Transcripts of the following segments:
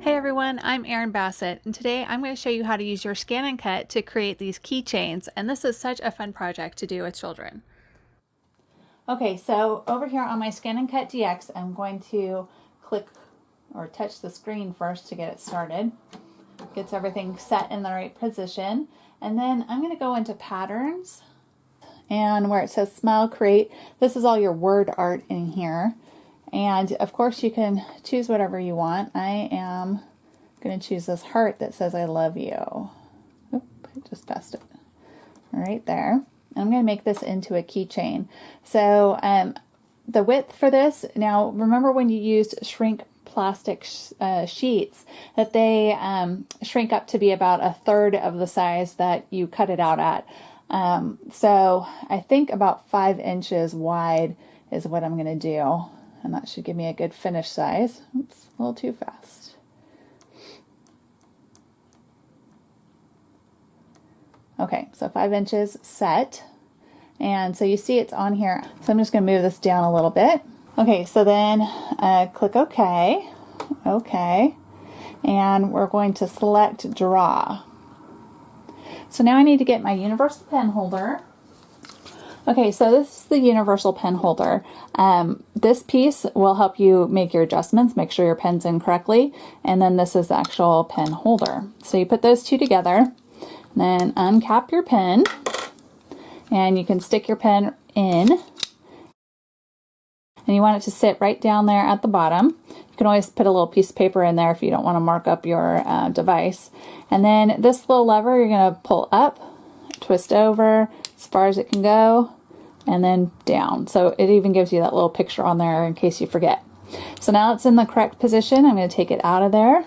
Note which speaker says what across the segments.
Speaker 1: Hey everyone, I'm Erin Bassett, and today I'm going to show you how to use your ScanNCut to create these keychains, and this is such a fun project to do with children. Okay, so over here on my ScanNCut DX, I'm going to click or touch the screen first to get it started. Gets everything set in the right position, and then I'm going to go into Patterns, and where it says Smile Create, this is all your word art in here. And of course you can choose whatever you want. I am going to choose this heart that says I love you. Oop, I just passed it. Right there. And I'm going to make this into a keychain. So the width for this, now remember when you used shrink plastic sheets, that they shrink up to be about 1/3 of the size that you cut it out at. So I think about 5 inches wide is what I'm going to do. And that should give me a good finish size. Oops, a little too fast. Okay, so 5 inches set. And so you see it's on here. So I'm just going to move this down a little bit. Okay, so then click OK. OK. And we're going to select Draw. So now I need to get my universal pen holder. Okay, so this is the universal pen holder. This piece will help you make your adjustments, make sure your pen's in correctly, and then this is the actual pen holder. So you put those two together, then uncap your pen, and you can stick your pen in, and you want it to sit right down there at the bottom. You can always put a little piece of paper in there if you don't want to mark up your device. And then this little lever you're going to pull up, twist over as far as it can go, and then down. So it even gives you that little picture on there in case you forget. So now it's in the correct position. I'm going to take it out of there.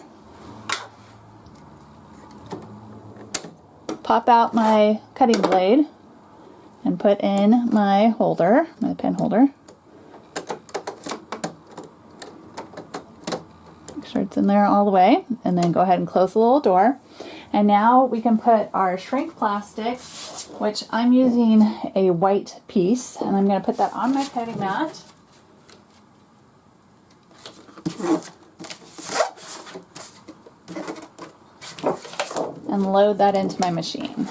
Speaker 1: Pop out my cutting blade and put in my holder, my pen holder. Make sure it's in there all the way, and then go ahead and close the little door. And now we can put our shrink plastic, which I'm using a white piece, and I'm going to put that on my cutting mat. And load that into my machine.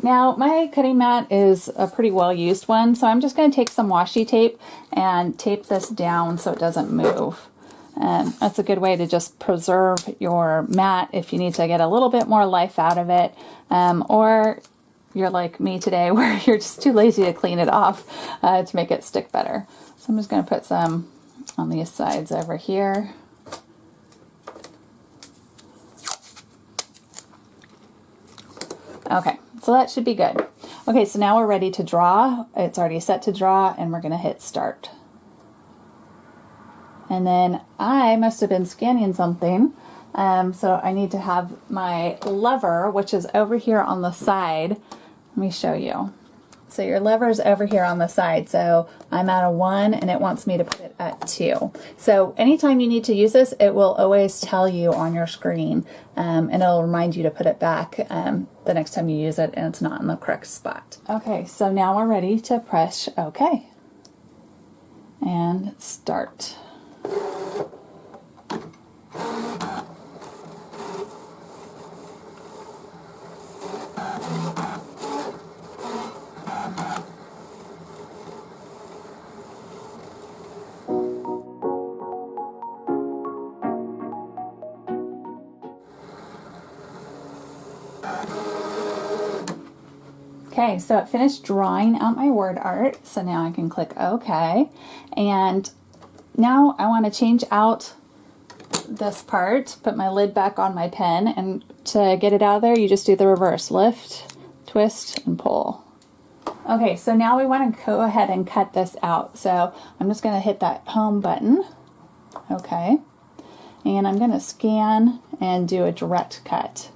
Speaker 1: Now my cutting mat is a pretty well used one, so I'm just going to take some washi tape and tape this down so it doesn't move. And that's a good way to just preserve your mat if you need to get a little bit more life out of it, or you're like me today where you're just too lazy to clean it off to make it stick better. So I'm just going to put some on these sides over here. Okay. So that should be good. Okay, so now we're ready to draw. It's already set to draw, and we're going to hit start. And then I must have been scanning something, so I need to have my lever, which is over here on the side. Let me show you. So your lever is over here on the side, so I'm at a 1 and it wants me to put it at 2. So anytime you need to use this, it will always tell you on your screen, and it'll remind you to put it back the next time you use it and it's not in the correct spot. Okay, so now we're ready to press OK and start. Okay, so it finished drawing out my word art, so now I can click OK. And now I want to change out this part, put my lid back on my pen, and to get it out of there, you just do the reverse. Lift, twist, and pull. Okay, so now we want to go ahead and cut this out. So I'm just going to hit that home button. Okay. And I'm going to scan and do a direct cut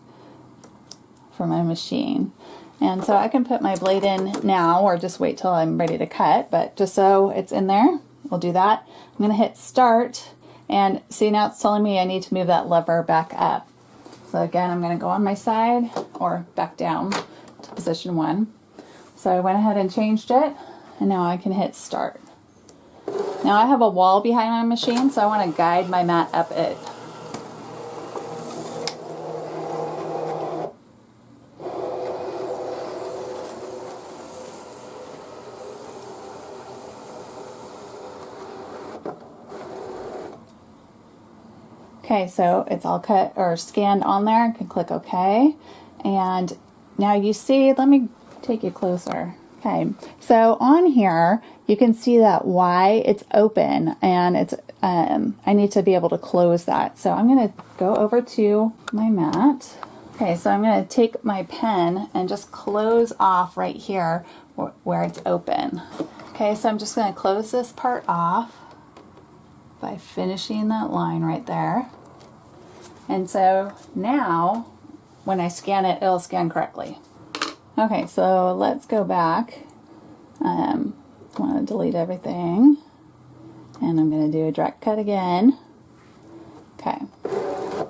Speaker 1: for my machine. And so I can put my blade in now or just wait till I'm ready to cut, but just so it's in there, we'll do that. I'm going to hit start, and see, now it's telling me I need to move that lever back up. So again, I'm going to go on my side or back down. position 1. So I went ahead and changed it, and now I can hit start. Now I have a wall behind my machine, so I want to guide my mat up it. Okay, so it's all cut or scanned on there. I can click OK. And now you see, let me take you closer. Okay, so on here, you can see that Y, it's open, and it's I need to be able to close that. So I'm going to go over to my mat. Okay, so I'm going to take my pen and just close off right here where it's open. Okay, so I'm just going to close this part off by finishing that line right there. And so now when I scan it, it'll scan correctly. Okay, so let's go back. I want to delete everything, and I'm going to do a direct cut again. Okay,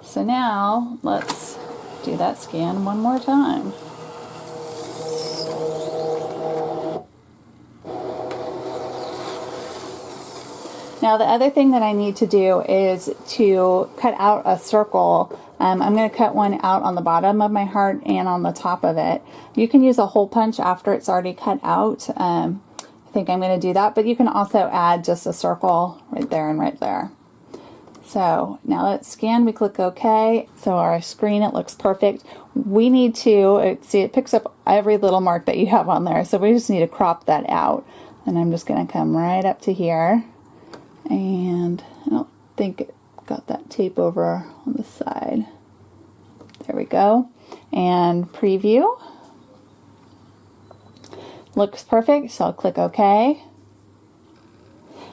Speaker 1: so now let's do that scan one more time. Now the other thing that I need to do is to cut out a circle. I'm going to cut one out on the bottom of my heart and on the top of it. You can use a hole punch after it's already cut out. I think I'm going to do that, but you can also add just a circle right there and right there. So now let's scan, we click OK. So our screen, it looks perfect. We need to, see, it picks up every little mark that you have on there. So we just need to crop that out. And I'm just going to come right up to here. And I don't think it got that tape over on the side. There we go. And preview. Looks perfect, so I'll click OK.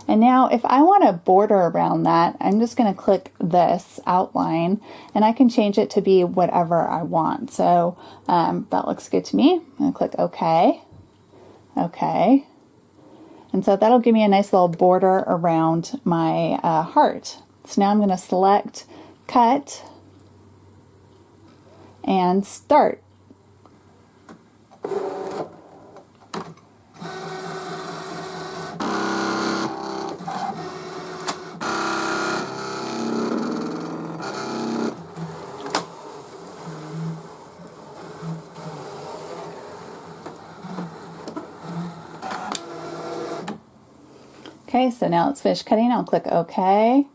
Speaker 1: And now if I want a border around that, I'm just going to click this outline, and I can change it to be whatever I want. So that looks good to me. I'm going to click OK. OK. And so that'll give me a nice little border around my heart. So now I'm going to select Cut and Start. Okay, so now it's finished cutting. I'll click OK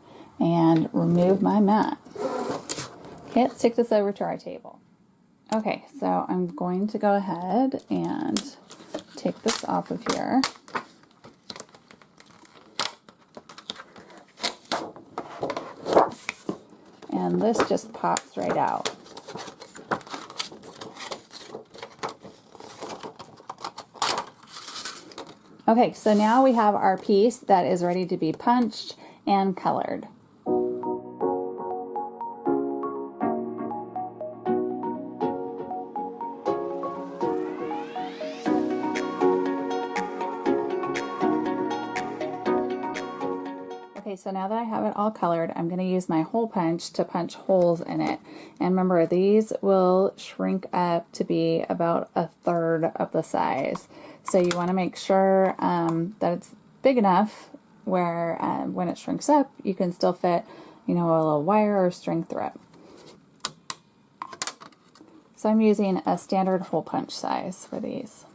Speaker 1: and remove my mat. Okay, let's take this over to our table. Okay, so I'm going to go ahead and take this off of here. And this just pops right out. Okay, so now we have our piece that is ready to be punched and colored. Okay, so now that I have it all colored, I'm going to use my hole punch to punch holes in it. And remember, these will shrink up to be about 1/3 of the size. So you want to make sure that it's big enough where when it shrinks up, you can still fit, you know, a little wire or string through it. So I'm using a standard hole punch size for these.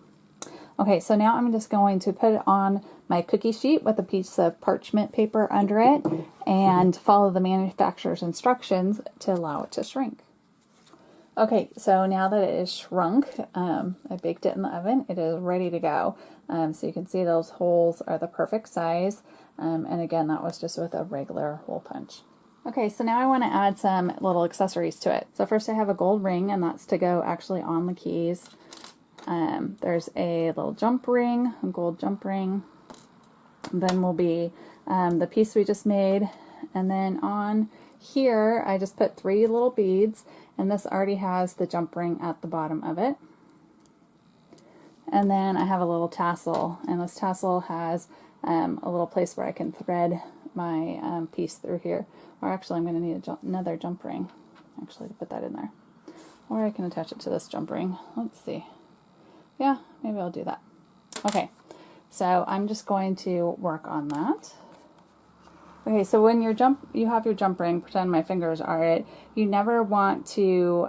Speaker 1: Okay, so now I'm just going to put it on my cookie sheet with a piece of parchment paper under it and follow the manufacturer's instructions to allow it to shrink. Okay, so now that it is shrunk, I baked it in the oven. It is ready to go. So you can see those holes are the perfect size. And again, that was just with a regular hole punch. Okay, so now I want to add some little accessories to it. So first I have a gold ring, and that's to go actually on the keys. There's a little jump ring, a gold jump ring. Then will be the piece we just made. And then on here, I just put 3 little beads, and this already has the jump ring at the bottom of it. And then I have a little tassel, and this tassel has a little place where I can thread my piece through here. Or actually, I'm going to need another jump ring, actually, to put that in there. Or I can attach it to this jump ring. Let's see. Yeah, maybe I'll do that. Okay, so I'm just going to work on that. Okay, so when you have your jump ring, pretend my fingers are it, you never want to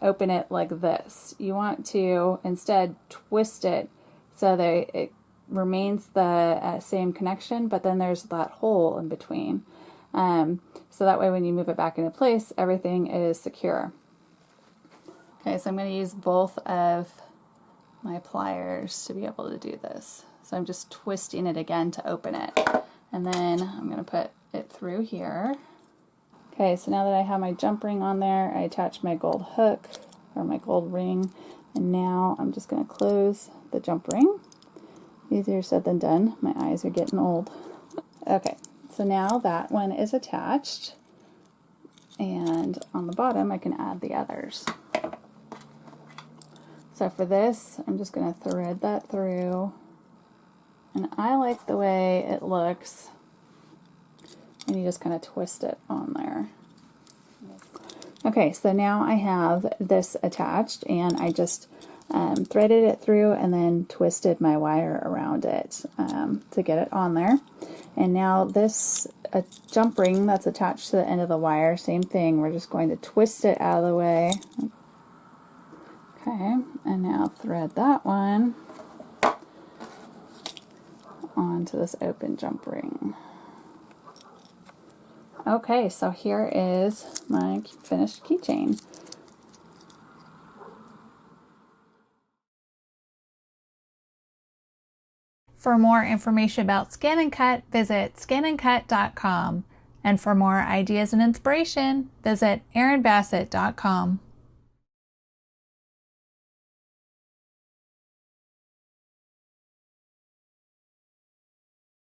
Speaker 1: open it like this. You want to instead twist it so that it remains the same connection, but then there's that hole in between. So that way when you move it back into place, everything is secure. Okay, so I'm going to use both of my pliers to be able to do this. So I'm just twisting it again to open it. And then I'm going to put it through here. Okay, so now that I have my jump ring on there, I attach my gold hook or my gold ring. And now I'm just going to close the jump ring. Easier said than done. My eyes are getting old. Okay, so now that one is attached. And on the bottom, I can add the others. So for this, I'm just going to thread that through. And I like the way it looks. And you just kind of twist it on there. Okay, so now I have this attached, and I just threaded it through and then twisted my wire around it to get it on there. And now this jump ring that's attached to the end of the wire, same thing. We're just going to twist it out of the way. Okay, and now thread that one onto this open jump ring. Okay, so here is my finished keychain. For more information about ScanNCut, visit ScanNCut.com. And for more ideas and inspiration, visit erinbassett.com.